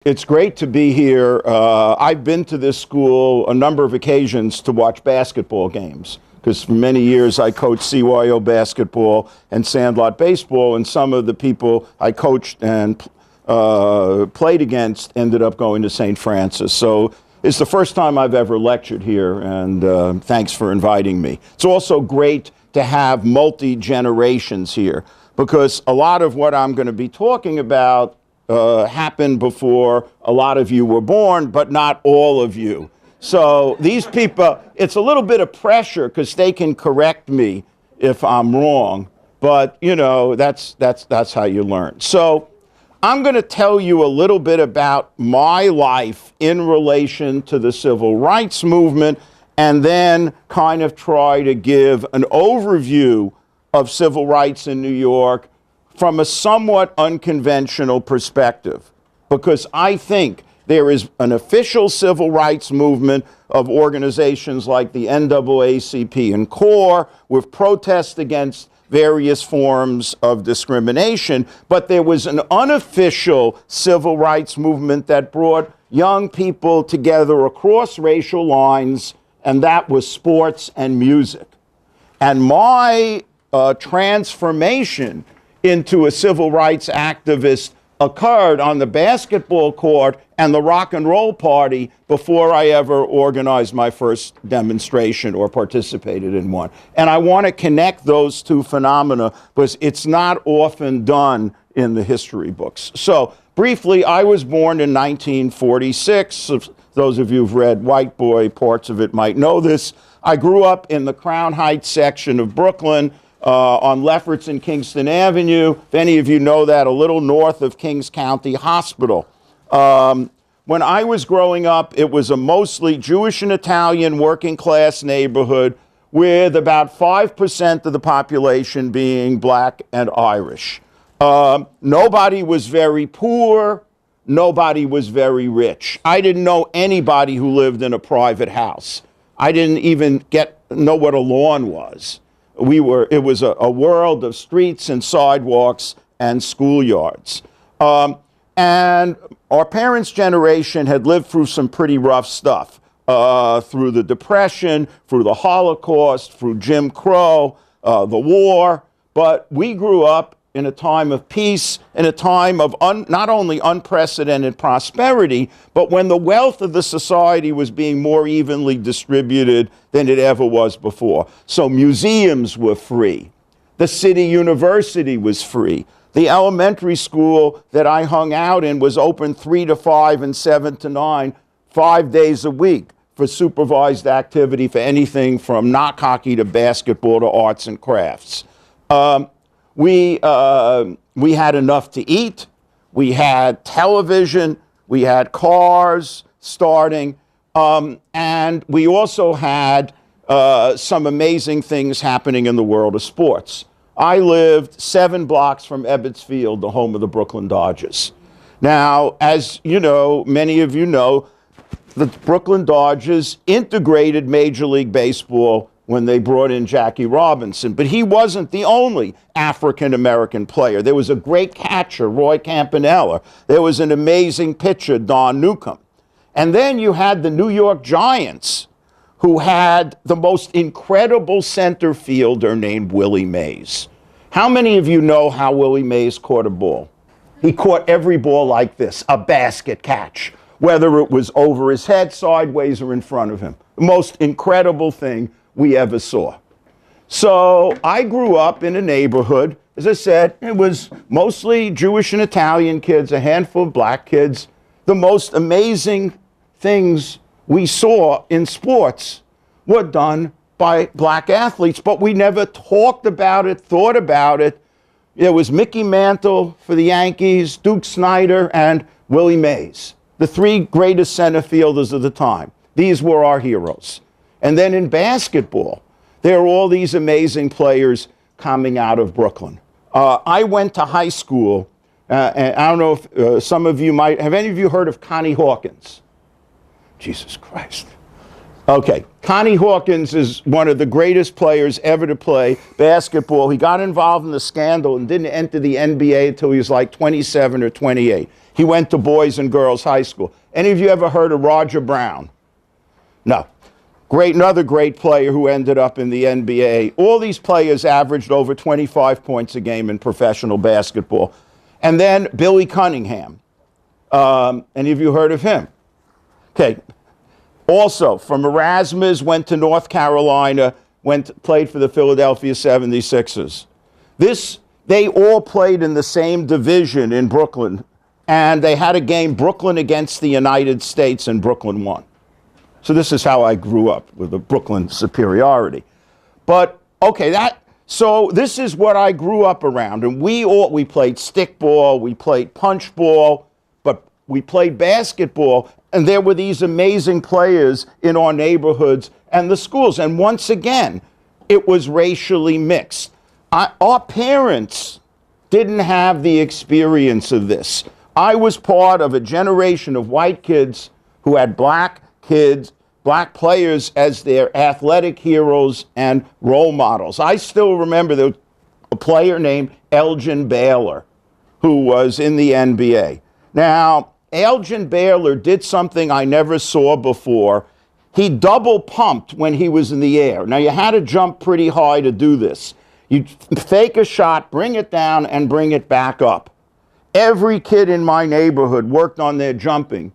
It's great to be here. I've been to this school a number of occasions to watch basketball games, because for many years I coached CYO basketball and Sandlot baseball, and some of the people I coached and played against ended up going to St. Francis. So it's the first time I've ever lectured here, and thanks for inviting me. It's also great to have multi-generations here, because a lot of what I'm going to be talking about happened before a lot of you were born, but not all of you. So these people, it's a little bit of pressure because they can correct me if I'm wrong, but you know, that's how you learn. So I'm going to tell you a little bit about my life in relation to the civil rights movement, and then kind of try to give an overview of civil rights in New York from a somewhat unconventional perspective, because I think there is an official civil rights movement of organizations like the NAACP and CORE with protests against various forms of discrimination, but there was an unofficial civil rights movement that brought young people together across racial lines, and that was sports and music. And my transformation into a civil rights activist occurred on the basketball court and the rock and roll party before I ever organized my first demonstration or participated in one. And I want to connect those two phenomena because it's not often done in the history books. So briefly, I was born in 1946. Those of you who've read White Boy, parts of it might know this. I grew up in the Crown Heights section of Brooklyn, on Lefferts and Kingston Avenue. If any of you know that, a little north of Kings County Hospital. When I was growing up, it was a mostly Jewish and Italian working class neighborhood with about 5% of the population being black and Irish. Nobody was very poor. Nobody was very rich. I didn't know anybody who lived in a private house. I didn't even know what a lawn was. It was a world of streets and sidewalks and schoolyards. And our parents' generation had lived through some pretty rough stuff, through the Depression, through the Holocaust, through Jim Crow, the war. But we grew up in a time of peace, in a time of not only unprecedented prosperity, but when the wealth of the society was being more evenly distributed than it ever was before. So museums were free. The city university was free. The elementary school that I hung out in was open 3 to 5 and 7 to 9, 5 days a week for supervised activity for anything from knock hockey to basketball to arts and crafts. We had enough to eat, we had television, we had cars starting, and we also had some amazing things happening in the world of sports. I lived 7 blocks from Ebbets Field, the home of the Brooklyn Dodgers. Now, as you know, many of you know, the Brooklyn Dodgers integrated Major League Baseball when they brought in Jackie Robinson. But he wasn't the only African-American player. There was a great catcher, Roy Campanella. There was an amazing pitcher, Don Newcomb. And then you had the New York Giants, who had the most incredible center fielder named Willie Mays. How many of you know how Willie Mays caught a ball? He caught every ball like this, a basket catch, whether it was over his head, sideways, or in front of him. The most incredible thing we ever saw. So I grew up in a neighborhood, as I said, it was mostly Jewish and Italian kids, a handful of black kids. The most amazing things we saw in sports were done by black athletes, but we never talked about it, thought about it. There was Mickey Mantle for the Yankees, Duke Snider, and Willie Mays, the 3 greatest center fielders of the time. These were our heroes. And then in basketball, there are all these amazing players coming out of Brooklyn. I went to high school, and I don't know if some of you might, have any of you heard of Connie Hawkins? Jesus Christ. Okay, Connie Hawkins is one of the greatest players ever to play basketball. He got involved in the scandal and didn't enter the NBA until he was like 27 or 28. He went to Boys and Girls High School. Any of you ever heard of Roger Brown? No. Another great player who ended up in the NBA. All these players averaged over 25 points a game in professional basketball. And then Billy Cunningham. Any of you heard of him? Okay. Also, from Erasmus, went to North Carolina, played for the Philadelphia 76ers. They all played in the same division in Brooklyn, and they had a game, Brooklyn against the United States, and Brooklyn won. So this is how I grew up, with the Brooklyn superiority. But, okay, so this is what I grew up around, and we played stickball, we played punchball, but we played basketball, and there were these amazing players in our neighborhoods and the schools. And once again, it was racially mixed. Our parents didn't have the experience of this. I was part of a generation of white kids who had black players as their athletic heroes and role models. I still remember there was a player named Elgin Baylor who was in the NBA. Now, Elgin Baylor did something I never saw before. He double pumped when he was in the air. Now, you had to jump pretty high to do this. You fake a shot, bring it down, and bring it back up. Every kid in my neighborhood worked on their jumping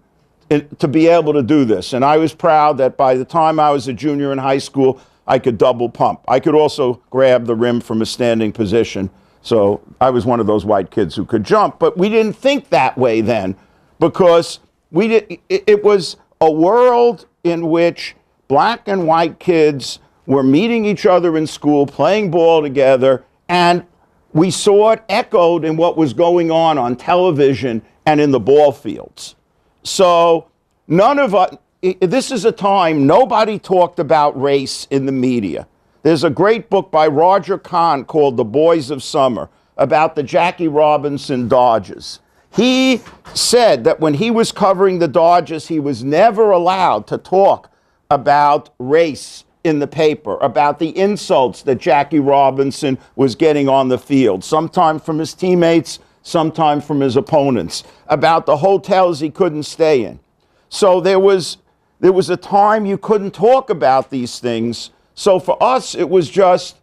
to be able to do this. And I was proud that by the time I was a junior in high school, I could double pump. I could also grab the rim from a standing position. So I was one of those white kids who could jump. But we didn't think that way then, because it was a world in which black and white kids were meeting each other in school, playing ball together, and we saw it echoed in what was going on television and in the ball fields. So none of us, this is a time nobody talked about race in the media. There's a great book by Roger Kahn called The Boys of Summer about the Jackie Robinson Dodgers. He said that when he was covering the Dodgers, he was never allowed to talk about race in the paper, about the insults that Jackie Robinson was getting on the field, sometimes from his teammates, sometimes from his opponents, about the hotels he couldn't stay in. So there was a time you couldn't talk about these things. So for us, it was just,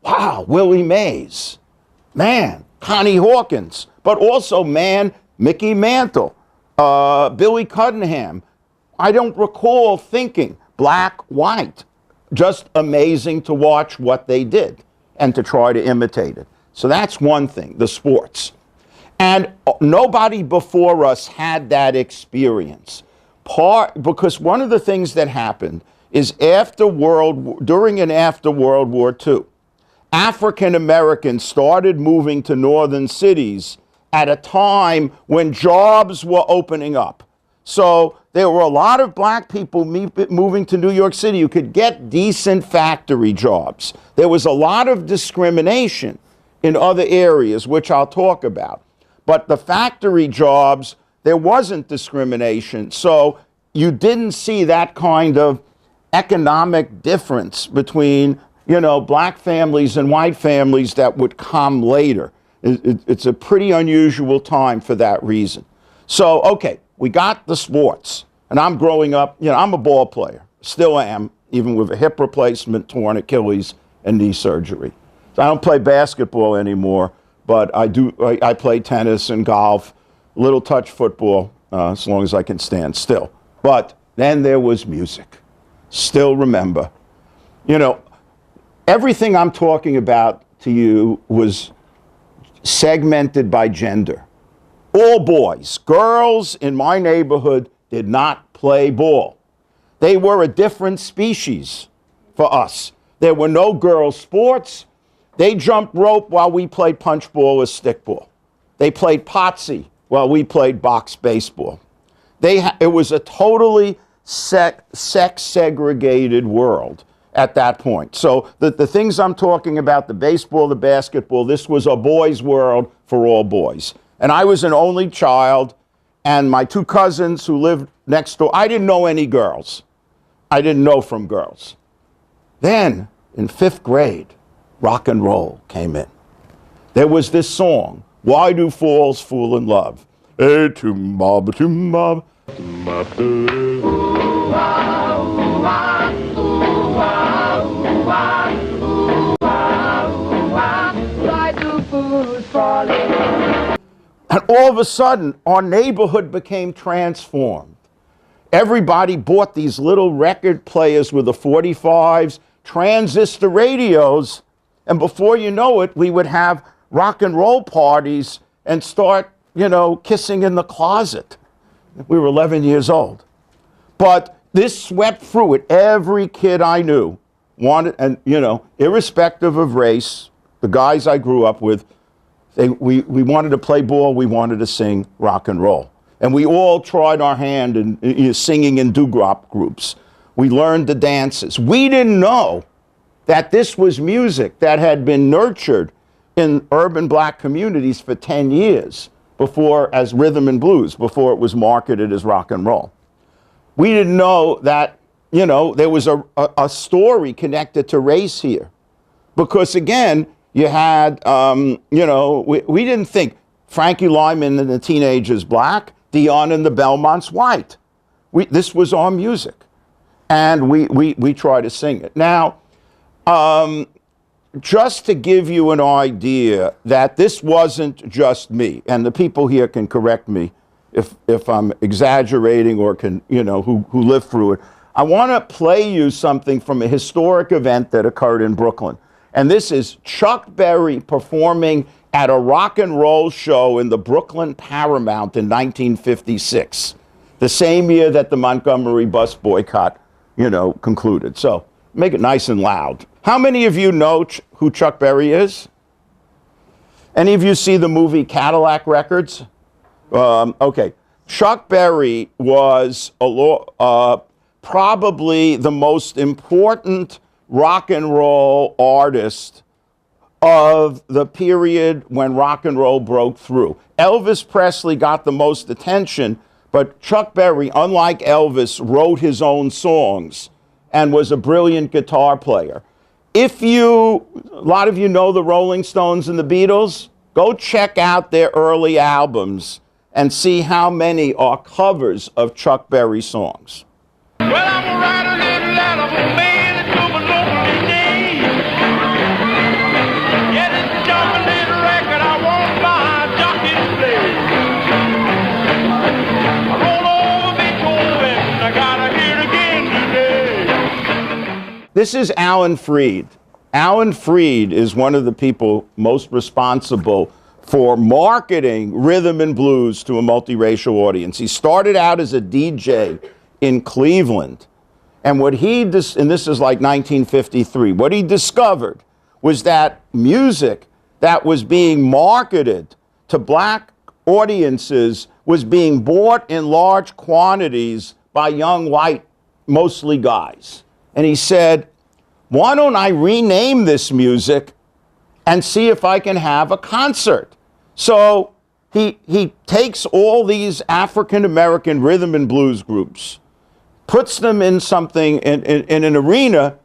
wow, Willie Mays, man, Connie Hawkins, but also, man, Mickey Mantle, Billy Cunningham. I don't recall thinking black, white. Just amazing to watch what they did and to try to imitate it. So that's one thing, the sports. And nobody before us had that experience. Because one of the things that happened is during and after World War II, African Americans started moving to northern cities at a time when jobs were opening up. So there were a lot of black people moving to New York City who could get decent factory jobs. There was a lot of discrimination in other areas, which I'll talk about. But the factory jobs, there wasn't discrimination. So you didn't see that kind of economic difference between, black families and white families that would come later. It's a pretty unusual time for that reason. So, okay, we got the sports. And I'm growing up, I'm a ball player. Still am, even with a hip replacement, torn Achilles, and knee surgery. So I don't play basketball anymore, but I play tennis and golf, a little touch football, as long as I can stand still. But then there was music. Still remember. Everything I'm talking about to you was segmented by gender. All boys. Girls in my neighborhood did not play ball. They were a different species for us. There were no girls' sports. They jumped rope while we played punch ball or stickball. They played potsy while we played box baseball. It was a totally sex-segregated world at that point. So the things I'm talking about, the baseball, the basketball, this was a boys' world for all boys. And I was an only child, and my two cousins who lived next door, I didn't know any girls. I didn't know from girls. Then, in 5th grade, rock and roll came in. There was this song, Why Do Fools Fall in Love? Hey, toom-bob, toom-bob. And all of a sudden, our neighborhood became transformed. Everybody bought these little record players with the 45s, transistor radios, and before you know it, we would have rock and roll parties and start, kissing in the closet. We were 11 years old. But this swept through it. Every kid I knew wanted, and, irrespective of race, the guys I grew up with, we wanted to play ball, we wanted to sing rock and roll. And we all tried our hand in singing in doo-wop groups. We learned the dances. We didn't know that this was music that had been nurtured in urban black communities for 10 years before, as rhythm and blues, before it was marketed as rock and roll. We didn't know that, there was a story connected to race here. Because again, you had, we didn't think Frankie Lyman and the Teenagers black, Dion and the Belmonts white. This was our music. And we try to sing it. Now, just to give you an idea that this wasn't just me, and the people here can correct me if I'm exaggerating or can, who lived through it. I want to play you something from a historic event that occurred in Brooklyn. And this is Chuck Berry performing at a rock and roll show in the Brooklyn Paramount in 1956, the same year that the Montgomery bus boycott, concluded. So make it nice and loud. How many of you know who Chuck Berry is? Any of you see the movie Cadillac Records? Okay. Chuck Berry was probably the most important rock and roll artist of the period when rock and roll broke through. Elvis Presley got the most attention, but Chuck Berry, unlike Elvis, wrote his own songs and was a brilliant guitar player. A lot of you know the Rolling Stones and the Beatles, go check out their early albums and see how many are covers of Chuck Berry songs. Well, I'm gonna write a little letter for man that took a local today. Yeah, this is just a little record I won't buy, jockey to play. I roll over Beethoven, I gotta hear it again today. This is Alan Freed. Alan Freed is one of the people most responsible for marketing rhythm and blues to a multiracial audience. He started out as a DJ in Cleveland. And what and this is like 1953, what he discovered was that music that was being marketed to black audiences was being bought in large quantities by young white, mostly guys. And he said, why don't I rename this music and see if I can have a concert? So he takes all these African-American rhythm and blues groups, puts them in something, in an arena,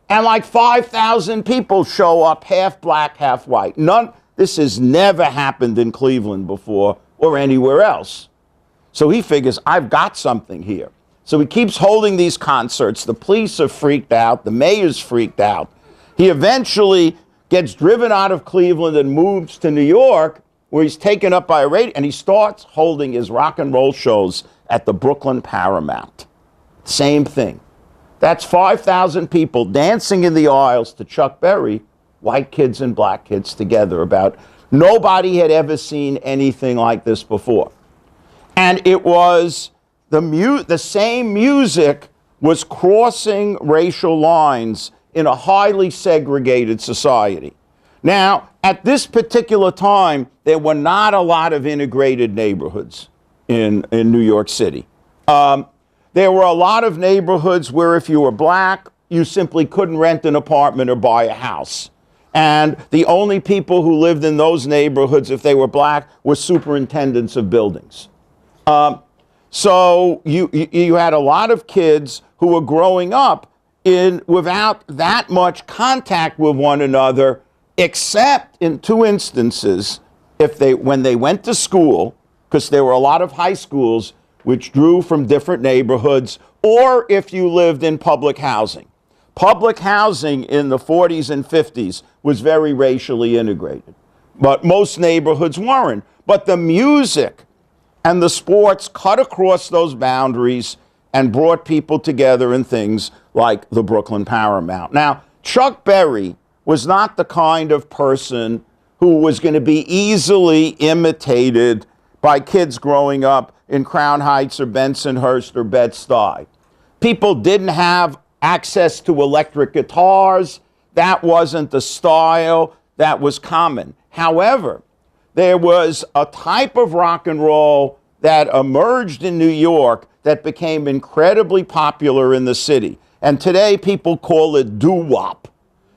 and like 5,000 people show up, half black, half white. This has never happened in Cleveland before or anywhere else. So he figures, I've got something here. So he keeps holding these concerts. The police are freaked out. The mayor's freaked out. He eventually gets driven out of Cleveland and moves to New York, where he's taken up by a radio, and he starts holding his rock and roll shows at the Brooklyn Paramount. Same thing. That's 5,000 people dancing in the aisles to Chuck Berry, white kids and black kids together. Nobody had ever seen anything like this before. And it was the same music was crossing racial lines in a highly segregated society. Now, at this particular time, there were not a lot of integrated neighborhoods in New York City. There were a lot of neighborhoods where if you were black, you simply couldn't rent an apartment or buy a house. And the only people who lived in those neighborhoods, if they were black, were superintendents of buildings. So you had a lot of kids who were growing up without that much contact with one another, except in two instances, when they went to school, because there were a lot of high schools which drew from different neighborhoods, or if you lived in public housing. Public housing in the 40s and 50s was very racially integrated, but most neighborhoods weren't. But the music and the sports cut across those boundaries and brought people together in things like the Brooklyn Paramount. Now, Chuck Berry was not the kind of person who was going to be easily imitated by kids growing up in Crown Heights or Bensonhurst or Bed-Stuy. People didn't have access to electric guitars. That wasn't the style that was common. However, there was a type of rock and roll that emerged in New York that became incredibly popular in the city. And today people call it doo-wop.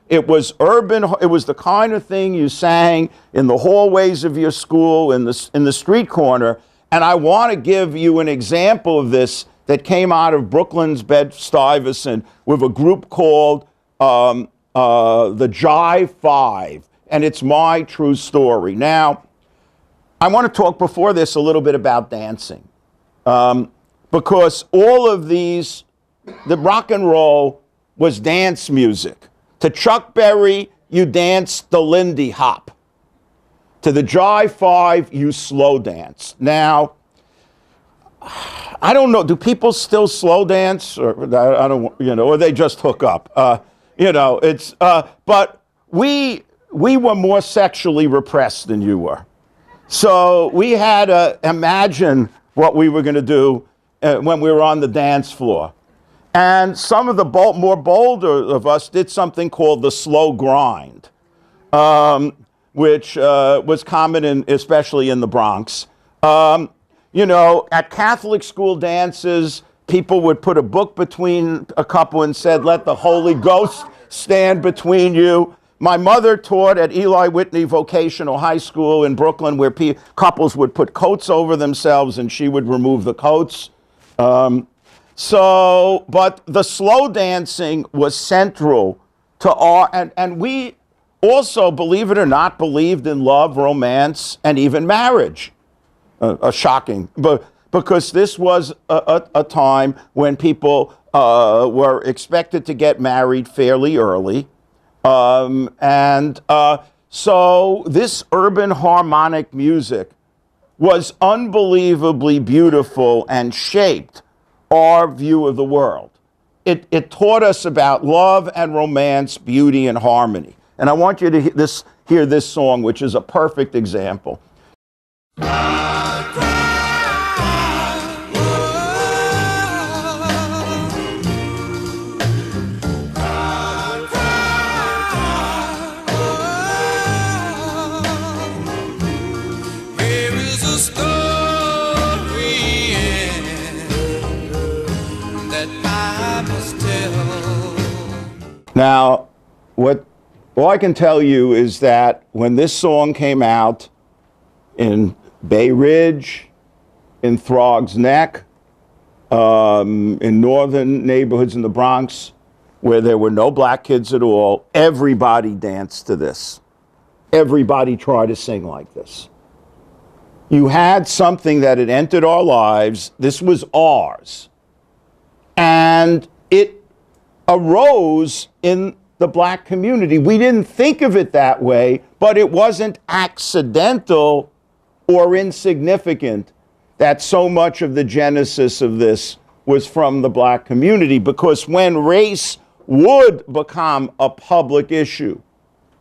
It was urban, it was the kind of thing you sang in the hallways of your school, in the street corner. And I want to give you an example of this that came out of Brooklyn's Bed-Stuyvesant with a group called the Jive Five. And it's my true story. Now, I want to talk before this a little bit about dancing. Because all of these, the rock and roll was dance music. To Chuck Berry, you danced the Lindy Hop. To the Jive Five, you slow dance. Now, I don't know, do people still slow dance? Or I don't, or they just hook up? But we were more sexually repressed than you were. So we had to imagine what we were going to do when we were on the dance floor. And some of the more bolder of us did something called the slow grind, which was common especially in the Bronx. At Catholic school dances, people would put a book between a couple and said, "Let the Holy Ghost stand between you." My mother taught at Eli Whitney Vocational High School in Brooklyn, where couples would put coats over themselves and she would remove the coats. But the slow dancing was central to and we also, believe it or not, believed in love, romance, and even marriage. Shocking, but because this was a time when people were expected to get married fairly early. So this urban harmonic music was unbelievably beautiful and shaped our view of the world. It taught us about love and romance, beauty and harmony. And I want you to hear this song, which is a perfect example. Now, all I can tell you is that when this song came out in Bay Ridge, in Throgs Neck, in northern neighborhoods in the Bronx, where there were no black kids at all, everybody danced to this. Everybody tried to sing like this. You had something that had entered our lives. This was ours. And it arose in the black community. We didn't think of it that way, but it wasn't accidental or insignificant that so much of the genesis of this was from the black community, because when race would become a public issue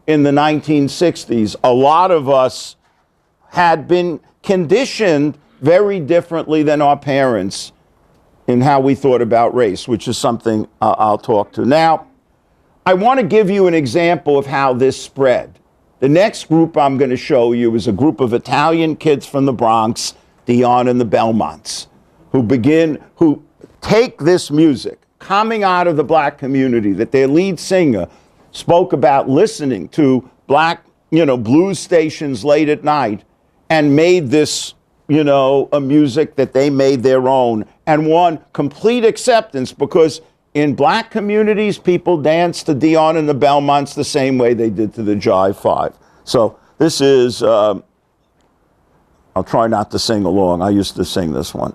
in the 1960s, a lot of us had been conditioned very differently than our parents in how we thought about race, which is something I'll talk to. Now, I want to give you an example of how this spread. The next group I'm going to show you is a group of Italian kids from the Bronx, Dion and the Belmonts, who take this music coming out of the black community that their lead singer spoke about listening to black, blues stations late at night, and made this, a music that they made their own and won complete acceptance, because in black communities, people dance to Dion and the Belmonts the same way they did to the Jive Five. So this is I'll try not to sing along. I used to sing this one.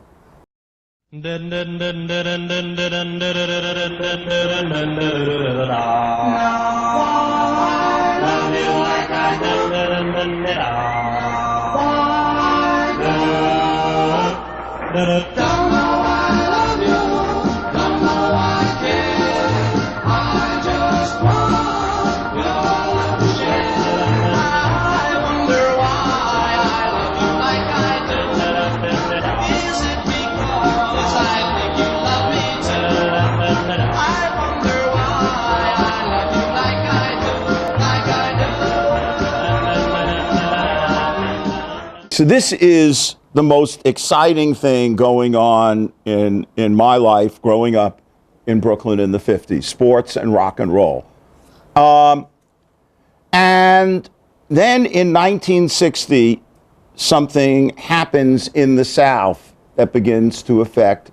So this is the most exciting thing going on in my life growing up in Brooklyn in the 50s, sports and rock and roll. And then in 1960, something happens in the South that begins to affect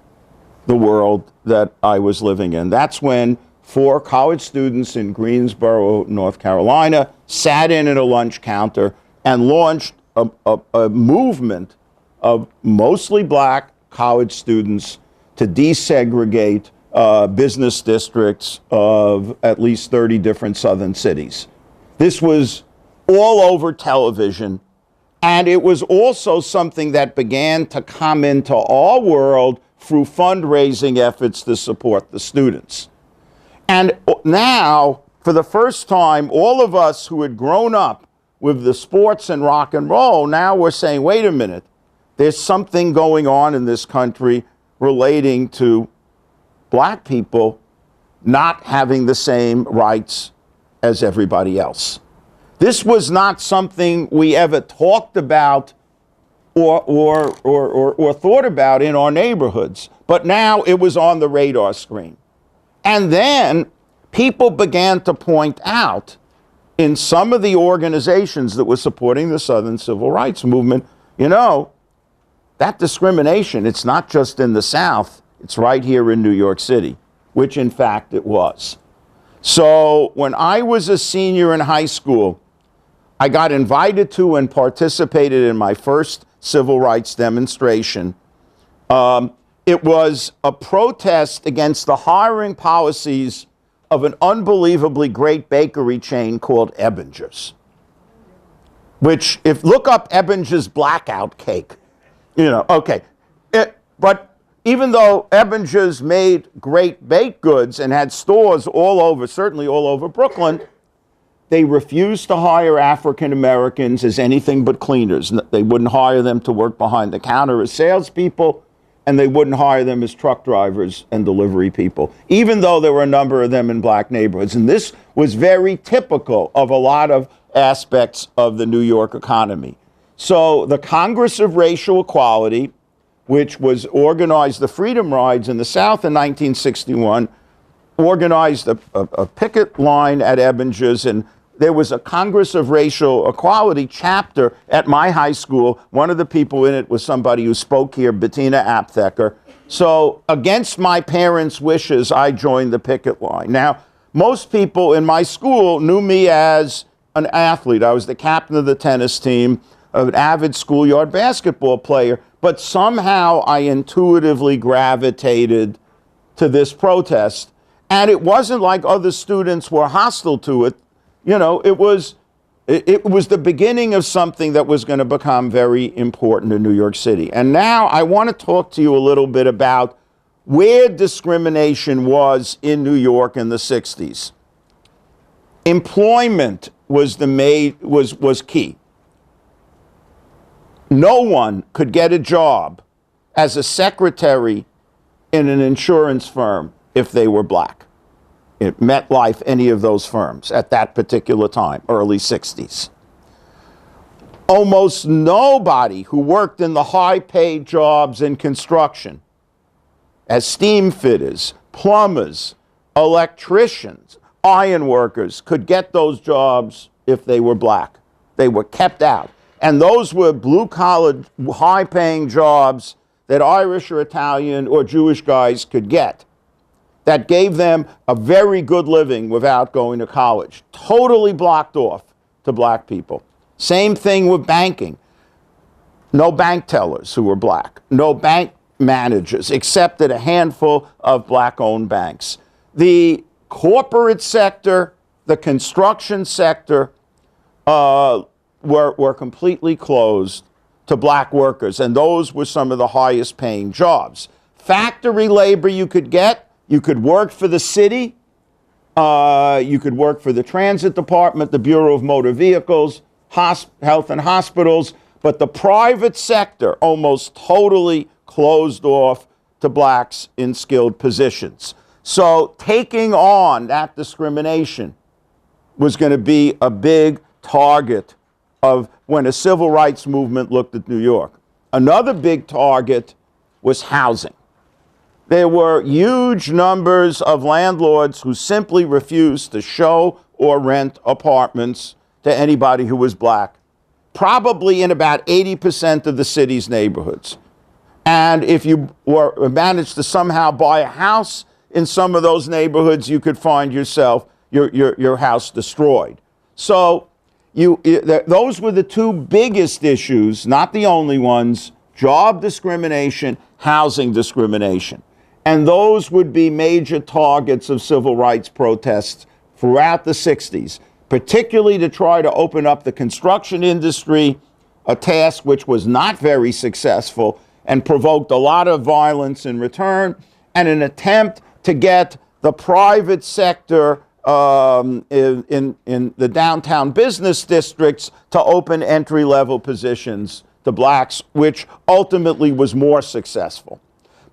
the world that I was living in. That's when 4 college students in Greensboro, North Carolina, sat in at a lunch counter and launched a movement of mostly black college students to desegregate business districts of at least 30 different southern cities. This was all over television, and it was also something that began to come into our world through fundraising efforts to support the students. And now, for the first time, all of us who had grown up with the sports and rock and roll, now we're saying, wait a minute, there's something going on in this country relating to black people not having the same rights as everybody else. This was not something we ever talked about or thought about in our neighborhoods, but now it was on the radar screen. And then people began to point out in some of the organizations that were supporting the Southern Civil Rights Movement, you know, that discrimination, it's not just in the South, it's right here in New York City, which in fact it was. So when I was a senior in high school, I got invited to and participated in my first civil rights demonstration. It was a protest against the hiring policies of an unbelievably great bakery chain called Ebinger's, which, if look up Ebinger's blackout cake, you know, okay. But even though Ebinger's made great baked goods and had stores all over, certainly all over Brooklyn, they refused to hire African Americans as anything but cleaners. They wouldn't hire them to work behind the counter as salespeople, and they wouldn't hire them as truck drivers and delivery people, even though there were a number of them in black neighborhoods. And this was very typical of a lot of aspects of the New York economy. So the Congress of Racial Equality, which was organized, the Freedom Rides in the South in 1961, organized a picket line at Ebinger's, and there was a Congress of Racial Equality chapter at my high school. One of the people in it was somebody who spoke here, Bettina Aptheker. So against my parents' wishes, I joined the picket line. Now, most people in my school knew me as an athlete. I was the captain of the tennis team, an avid schoolyard basketball player, but somehow I intuitively gravitated to this protest. And it wasn't like other students were hostile to it. You know, it was the beginning of something that was going to become very important in New York City. And now I want to talk to you a little bit about where discrimination was in New York in the 60s. Employment was key. No one could get a job as a secretary in an insurance firm if they were black. It MetLife, any of those firms at that particular time, early 60s. Almost nobody who worked in the high-paid jobs in construction, as steam fitters, plumbers, electricians, iron workers, could get those jobs if they were black. They were kept out. And those were blue-collar, high-paying jobs that Irish or Italian or Jewish guys could get, that gave them a very good living without going to college. Totally blocked off to black people. Same thing with banking. No bank tellers who were black. No bank managers, except at a handful of black-owned banks. The corporate sector, the construction sector, were completely closed to black workers, and those were some of the highest paying jobs. Factory labor you could get, you could work for the city, you could work for the transit department, the Bureau of Motor Vehicles, health and hospitals, but the private sector almost totally closed off to blacks in skilled positions. So taking on that discrimination was going to be a big target of when a civil rights movement looked at New York. Another big target was housing. There were huge numbers of landlords who simply refused to show or rent apartments to anybody who was black, probably in about 80% of the city's neighborhoods. And if you managed to somehow buy a house in some of those neighborhoods, you could find yourself, your house destroyed. So those were the two biggest issues, not the only ones: job discrimination, housing discrimination. And those would be major targets of civil rights protests throughout the 60s, particularly to try to open up the construction industry, a task which was not very successful and provoked a lot of violence in return, and an attempt to get the private sector in the downtown business districts to open entry-level positions to blacks, which ultimately was more successful.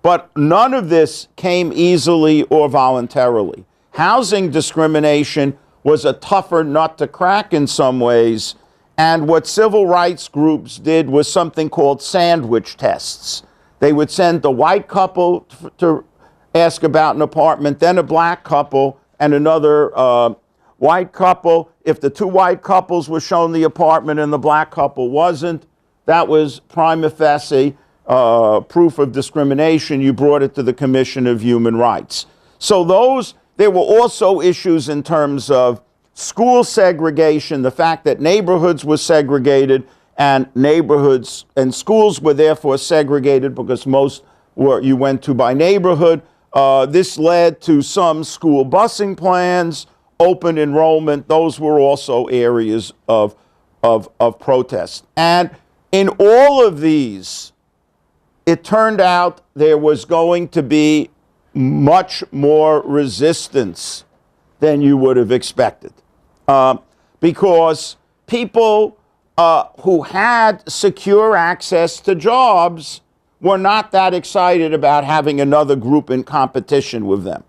But none of this came easily or voluntarily. Housing discrimination was a tougher nut to crack in some ways, and what civil rights groups did was something called sandwich tests. They would send the white couple to ask about an apartment, then a black couple, and another white couple. If the two white couples were shown the apartment and the black couple wasn't, that was prima facie proof of discrimination. You brought it to the Commission of Human Rights. So there were also issues in terms of school segregation, the fact that neighborhoods were segregated and neighborhoods and schools were therefore segregated because most you went to by neighborhood. This led to some school busing plans, open enrollment. Those were also areas of protest. And in all of these, it turned out there was going to be much more resistance than you would have expected. Because people who had secure access to jobs were not that excited about having another group in competition with them.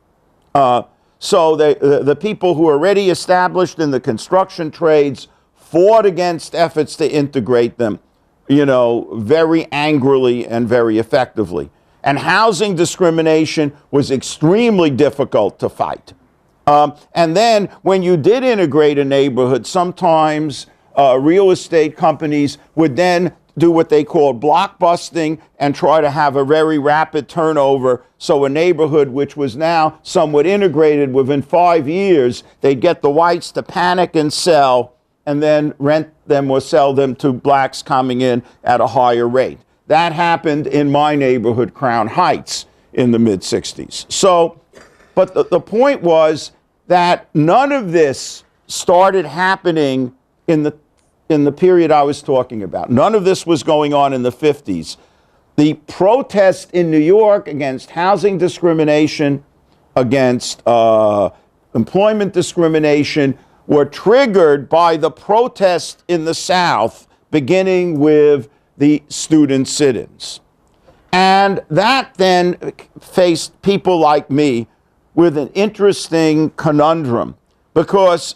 So the people who were already established in the construction trades fought against efforts to integrate them, very angrily and very effectively. And housing discrimination was extremely difficult to fight. And then when you did integrate a neighborhood, sometimes real estate companies would then do what they called blockbusting and try to have a very rapid turnover. So a neighborhood which was now somewhat integrated, within 5 years, they'd get the whites to panic and sell, and then rent them or sell them to blacks coming in at a higher rate. That happened in my neighborhood, Crown Heights, in the mid-60s. So, but the point was that none of this started happening in the period I was talking about. None of this was going on in the 50s. The protest in New York against housing discrimination, against employment discrimination, were triggered by the protest in the South, beginning with the student sit-ins. And that then faced people like me with an interesting conundrum, because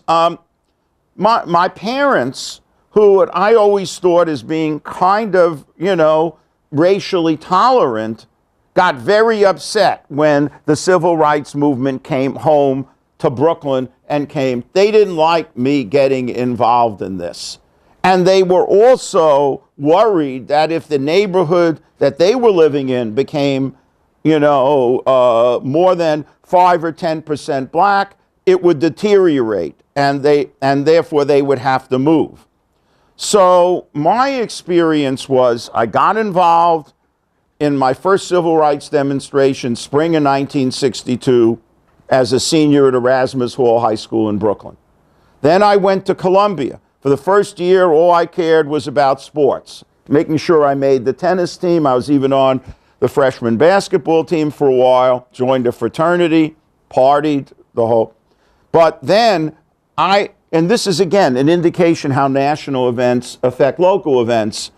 my parents, who I always thought as being kind of, racially tolerant, got very upset when the civil rights movement came home to Brooklyn they didn't like me getting involved in this. And they were also worried that if the neighborhood that they were living in became, more than 5 or 10% black, it would deteriorate, and therefore they would have to move. So my experience was I got involved in my first civil rights demonstration, spring of 1962, as a senior at Erasmus Hall High School in Brooklyn. Then I went to Columbia. For the first year, all I cared was about sports, making sure I made the tennis team. I was even on the freshman basketball team for a while, joined a fraternity, partied, the whole. But then and this is again an indication how national events affect local events,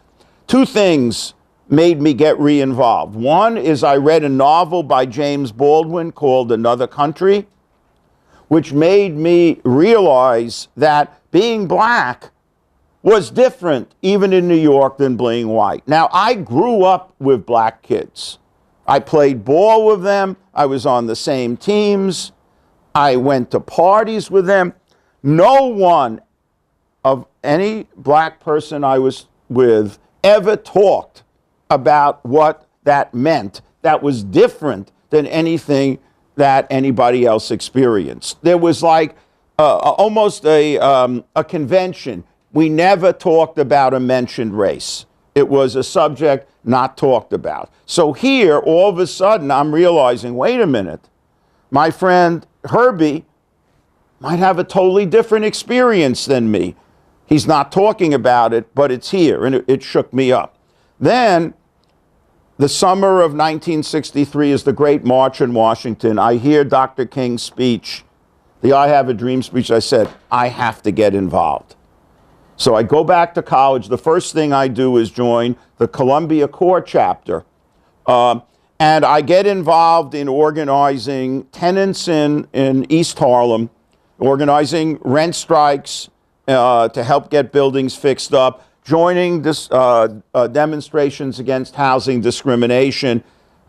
two things made me get re-involved. One is I read a novel by James Baldwin called Another Country, which made me realize that being black was different even in New York than being white. Now, I grew up with black kids. I played ball with them. I was on the same teams. I went to parties with them. No one of any black person I was with ever talked about what that meant that was different than anything that anybody else experienced. There was like almost a convention. We never talked about a mentioned race. It was a subject not talked about. So here, all of a sudden, I'm realizing, wait a minute, my friend Herbie might have a totally different experience than me. He's not talking about it, but it's here, and it shook me up. Then, the summer of 1963 is the Great March in Washington. I hear Dr. King's speech, the I Have a Dream speech. I said, I have to get involved. So I go back to college. The first thing I do is join the Columbia Core chapter. And I get involved in organizing tenants in East Harlem, organizing rent strikes to help get buildings fixed up, joining this, demonstrations against housing discrimination,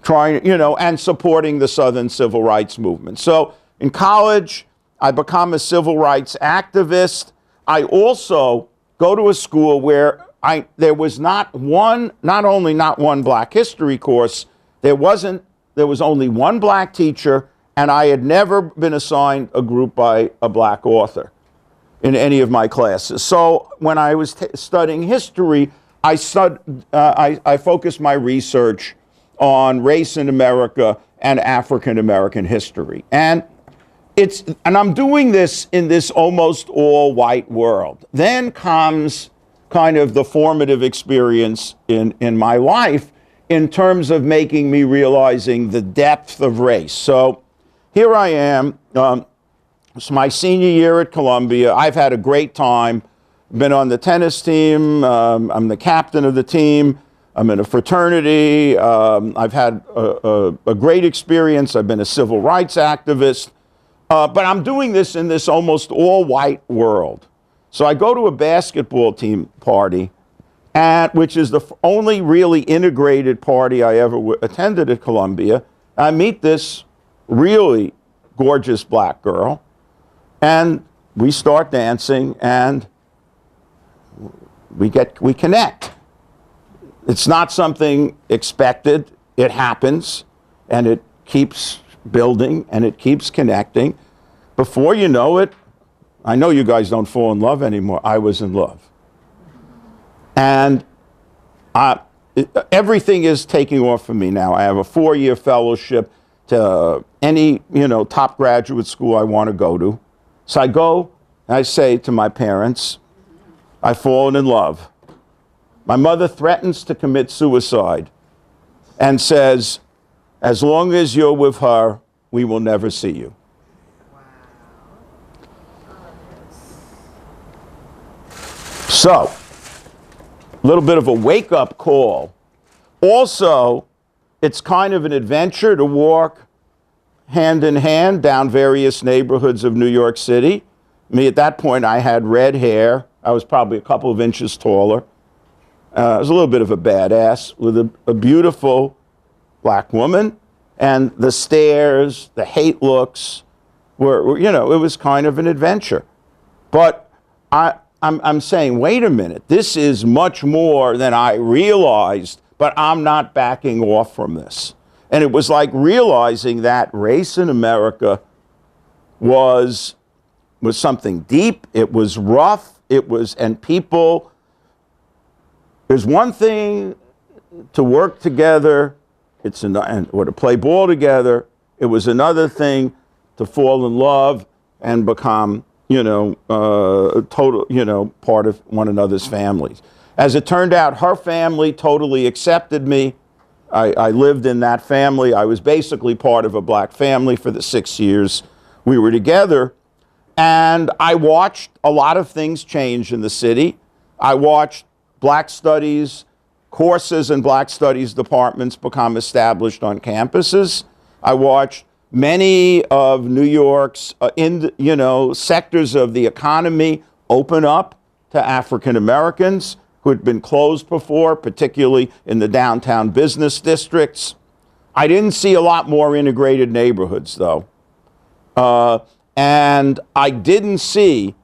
and supporting the Southern Civil Rights Movement. So in college, I become a civil rights activist. I also go to a school where there was not only not one black history course, there was only one black teacher, and I had never been assigned a group by a black author in any of my classes. So when I was studying history, I focused my research on race in America and African American history. And I'm doing this in this almost all white world. Then comes kind of the formative experience in my life in terms of making me realizing the depth of race. So here I am. It's my senior year at Columbia. I've had a great time. Been on the tennis team. I'm the captain of the team. I'm in a fraternity. I've had a great experience. I've been a civil rights activist. But I'm doing this in this almost all-white world. So I go to a basketball team party, which is the only really integrated party I ever attended at Columbia. I meet this really gorgeous black girl, and we start dancing, and we connect. It's not something expected. It happens, and it keeps building, and it keeps connecting. Before you know it, I know you guys don't fall in love anymore. I was in love. And everything is taking off for me now. I have a 4-year fellowship to any, top graduate school I want to go to. So I go, and I say to my parents, I've fallen in love. My mother threatens to commit suicide and says, as long as you're with her, we will never see you. So, a little bit of a wake-up call. Also, it's kind of an adventure to walk hand in hand down various neighborhoods of New York City. At that point, I had red hair. I was probably a couple of inches taller. I was a little bit of a badass with a beautiful black woman. And the stares, the hate looks were, it was kind of an adventure. But I'm saying, wait a minute, this is much more than I realized, but I'm not backing off from this. And it was like realizing that race in America was something deep, it was rough, and people There's one thing to work together, or to play ball together. It was another thing to fall in love and become, total, part of one another's families. As it turned out, her family totally accepted me. I lived in that family. I was basically part of a black family for the 6 years we were together. And I watched a lot of things change in the city. I watched black studies, courses and black studies departments become established on campuses. I watched many of New York's, sectors of the economy open up to African Americans who had been closed before, particularly in the downtown business districts. I didn't see a lot more integrated neighborhoods, though. And I didn't see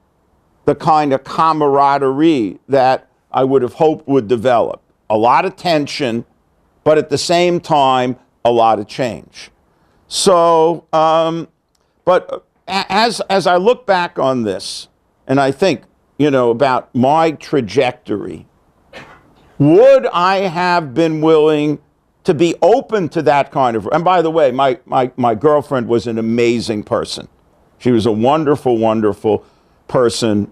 the kind of camaraderie that I would have hoped would develop. A lot of tension, but at the same time, a lot of change. So, but as I look back on this, and I think, about my trajectory, would I have been willing to be open to that kind of, and by the way, my girlfriend was an amazing person. She was a wonderful, wonderful person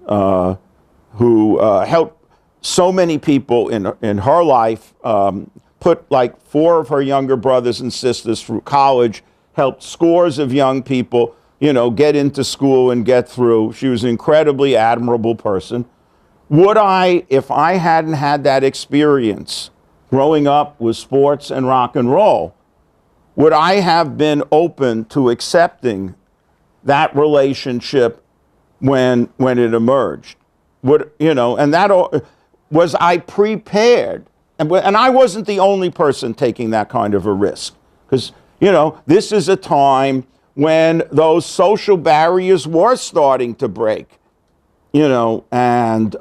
who helped so many people in her life, put like 4 of her younger brothers and sisters through college, helped scores of young people, get into school and get through. She was an incredibly admirable person. Would I, if I hadn't had that experience growing up with sports and rock and roll, would I have been open to accepting that relationship when it emerged? And that, was I prepared? And I wasn't the only person taking that kind of a risk, because this is a time when those social barriers were starting to break, and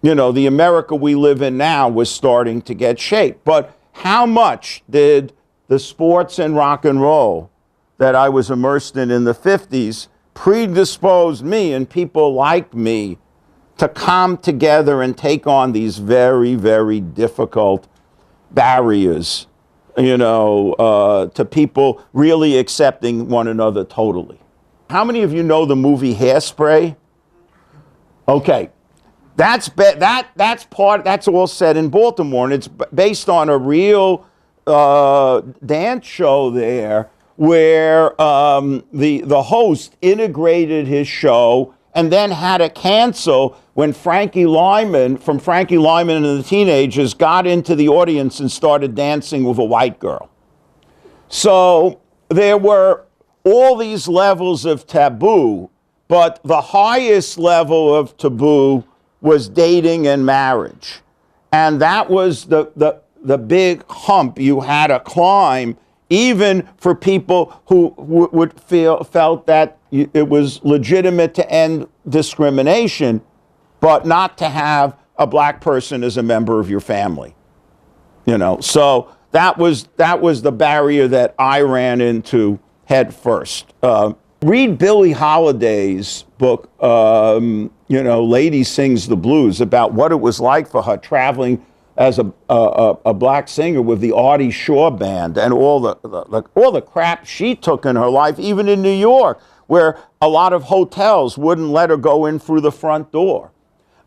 the America we live in now was starting to get shaped. But how much did the sports and rock and roll that I was immersed in the 50s predispose me and people like me to come together and take on these very, very difficult barriers, to people really accepting one another totally. How many of you know the movie Hairspray? Okay, that's all set in Baltimore, and it's based on a real dance show there, where the host integrated his show and then had to cancel when Frankie Lyman and the Teenagers got into the audience and started dancing with a white girl. So there were all these levels of taboo, but the highest level of taboo was dating and marriage. And that was the big hump you had to climb, even for people who felt that it was legitimate to end discrimination, but not to have a black person as a member of your family. So that was the barrier that I ran into head first. Read Billie Holiday's book, Lady Sings the Blues, about what it was like for her traveling as a black singer with the Artie Shaw Band, and all the crap she took in her life, even in New York, where a lot of hotels wouldn't let her go in through the front door.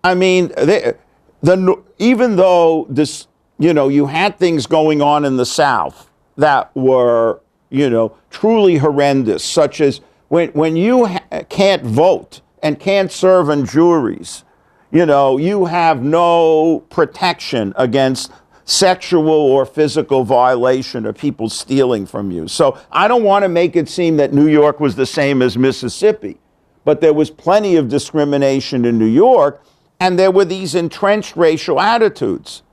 I mean, even though this, you had things going on in the South that were, truly horrendous, such as when you can't vote and can't serve on juries, you have no protection against sexual or physical violation or people stealing from you. So I don't want to make it seem that New York was the same as Mississippi, but there was plenty of discrimination in New York, and there were these entrenched racial attitudes.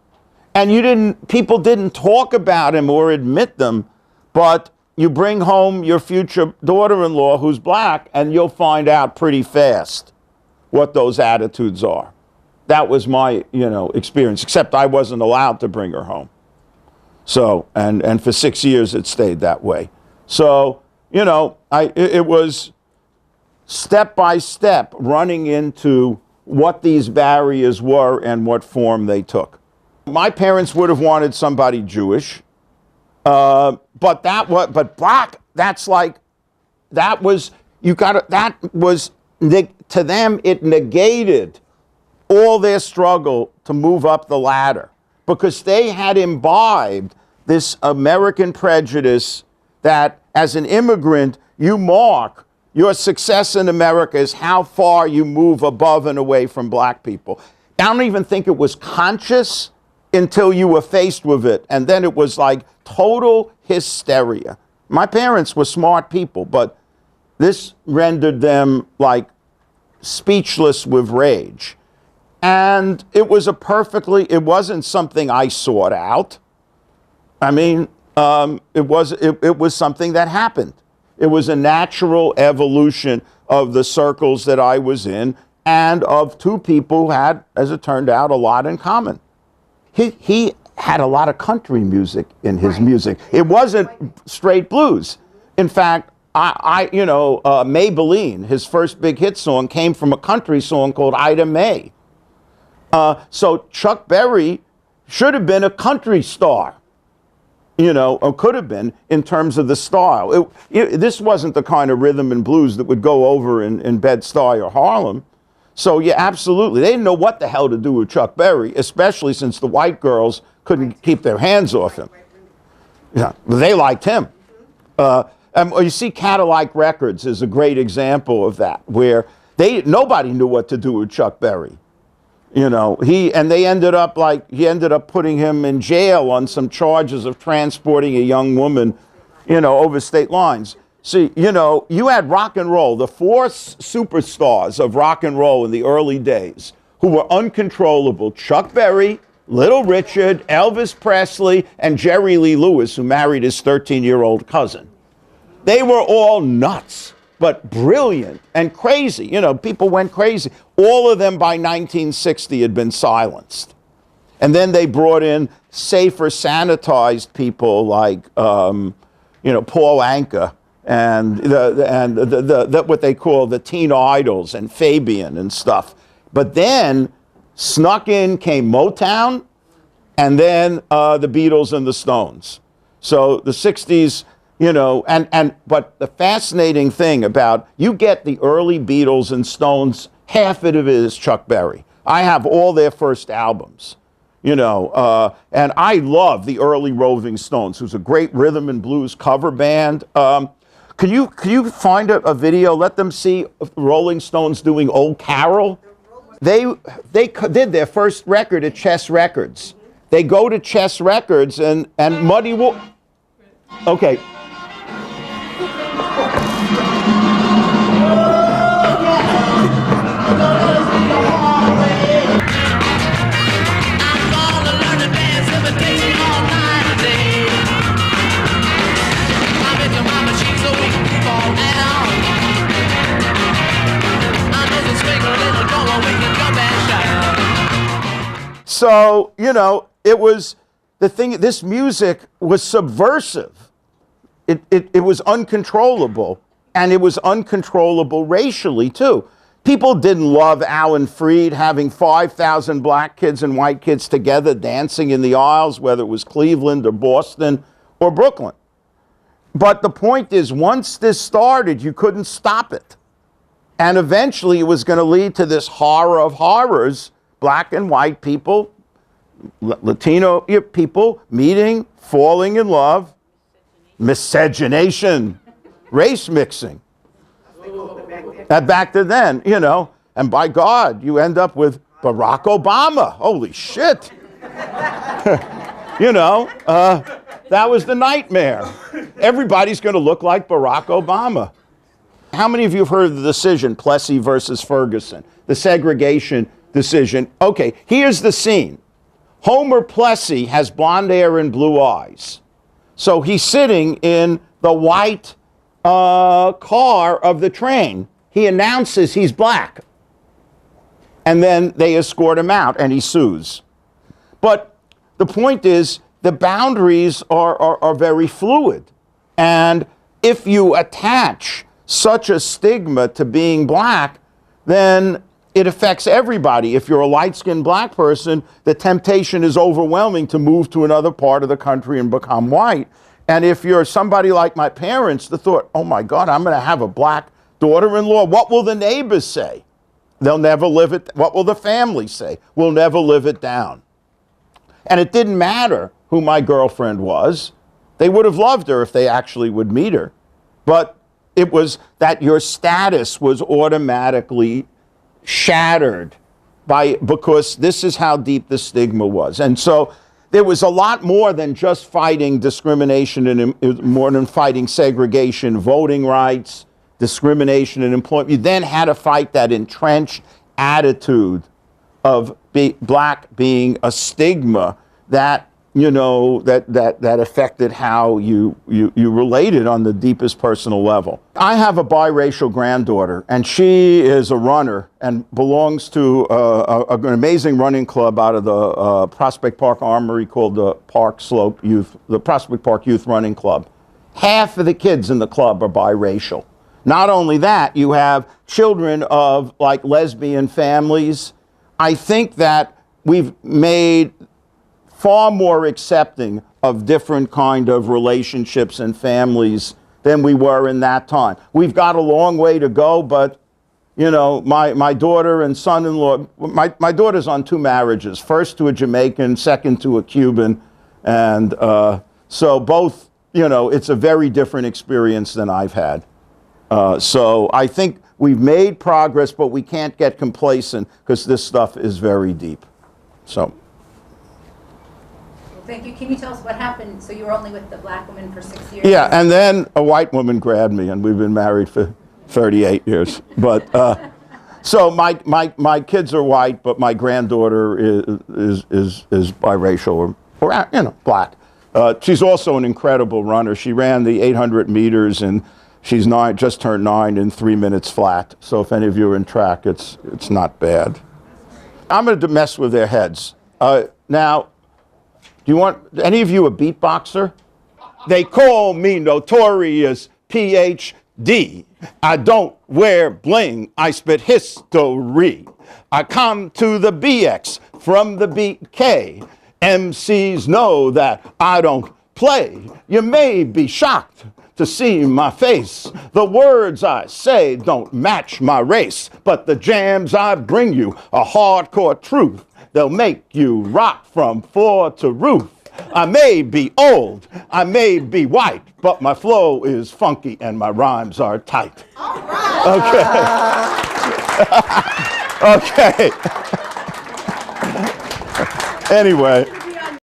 And people didn't talk about them or admit them, but you bring home your future daughter-in-law who's black, and you'll find out pretty fast what those attitudes are. That was my, experience, except I wasn't allowed to bring her home. So, and for 6 years it stayed that way. So, it was step by step running into what these barriers were and what form they took. My parents would have wanted somebody Jewish, but black, that's like, that was, to them, it negated all their struggle to move up the ladder, because they had imbibed this American prejudice that as an immigrant, you mark your success in America is how far you move above and away from black people. I don't even think it was conscious until you were faced with it. And then it was like total hysteria. My parents were smart people, but this rendered them like speechless with rage. And it was it wasn't something I sought out. I mean, it was something that happened. It was a natural evolution of the circles that I was in and of two people who had, as it turned out, a lot in common. He had a lot of country music in his music. It wasn't straight blues. In fact, Maybelline, his first big hit song, came from a country song called Ida May. So Chuck Berry should have been a country star, or could have been in terms of the style. This wasn't the kind of rhythm and blues that would go over in Bed-Stuy or Harlem. So yeah, absolutely. They didn't know what the hell to do with Chuck Berry, especially since the white girls couldn't keep their hands off him. Yeah, but they liked him. You see, Cadillac Records is a great example of that, where nobody knew what to do with Chuck Berry. He ended up putting him in jail on some charges of transporting a young woman, over state lines. See, you had rock and roll, the four superstars of rock and roll in the early days who were uncontrollable: Chuck Berry, Little Richard, Elvis Presley, and Jerry Lee Lewis, who married his 13-year-old cousin. They were all nuts, but brilliant and crazy. People went crazy. All of them by 1960 had been silenced. And then they brought in safer, sanitized people like, Paul Anka and what they call the teen idols and Fabian and stuff. But then snuck in came Motown and then the Beatles and the Stones. So the 60s, but the fascinating thing about, you get the early Beatles and Stones, half of it is Chuck Berry. I have all their first albums, and I love the early Rolling Stones, who's a great rhythm and blues cover band. Can you find a video? Let them see Rolling Stones doing Old Carol. They did their first record at Chess Records. They go to Chess Records and Muddy Waters. Okay. So, it was the thing, this music was subversive. It was uncontrollable, and it was uncontrollable racially, too. People didn't love Alan Freed having 5,000 black kids and white kids together dancing in the aisles, whether it was Cleveland or Boston or Brooklyn. But the point is, once this started, you couldn't stop it. And eventually it was going to lead to this horror of horrors, black and white people, Latino people meeting, falling in love, miscegenation, race mixing. Back to then, and by God, you end up with Barack Obama. Holy shit. That was the nightmare. Everybody's going to look like Barack Obama. How many of you have heard of the decision, Plessy versus Ferguson, the segregation decision? Okay, here's the scene. Homer Plessy has blonde hair and blue eyes. So he's sitting in the white car of the train. He announces he's black. And then they escort him out and he sues. But the point is, the boundaries are very fluid. And if you attach such a stigma to being black, then it affects everybody. If you're a light-skinned black person, the temptation is overwhelming to move to another part of the country and become white. And if you're somebody like my parents, the thought, oh my God, I'm going to have a black daughter-in-law. What will the neighbors say? They'll never live it. What will the family say? We'll never live it down. And it didn't matter who my girlfriend was. They would have loved her if they actually would meet her. But it was that your status was automatically shattered because this is how deep the stigma was. And so there was a lot more than just fighting discrimination and more than fighting segregation, voting rights, discrimination in employment. You then had to fight that entrenched attitude of black being a stigma that, you know, that affected how you related on the deepest personal level. I have a biracial granddaughter, and she is a runner and belongs to an amazing running club out of the Prospect Park Armory called the Prospect Park Youth Running Club. Half of the kids in the club are biracial. Not only that, you have children of like lesbian families. I think that we've made far more accepting of different kind of relationships and families than we were in that time. We've got a long way to go, but you know, my daughter and son-in-law, my daughter's on 2 marriages, first to a Jamaican, second to a Cuban, and so both, you know, it's a very different experience than I've had. So I think we've made progress, but we can't get complacent because this stuff is very deep. So. Thank you. Can you tell us what happened? So you were only with the black woman for 6 years? Yeah, and then a white woman grabbed me, and we've been married for 38 years. But so my kids are white, but my granddaughter is biracial or you know, black. She's also an incredible runner. She ran the 800 meters, and she's just turned 9 in 3 minutes flat. So if any of you are in track, it's not bad. I'm going to mess with their heads. Now, do you want any of you a beatboxer? They call me Notorious PhD. I don't wear bling, I spit history. I come to the BX from the BK. MCs know that I don't play. You may be shocked to see my face. The words I say don't match my race, but the jams I bring you are hardcore truth. They'll make you rock from floor to roof. I may be old, I may be white, but my flow is funky and my rhymes are tight. All right. Okay. Okay. Anyway.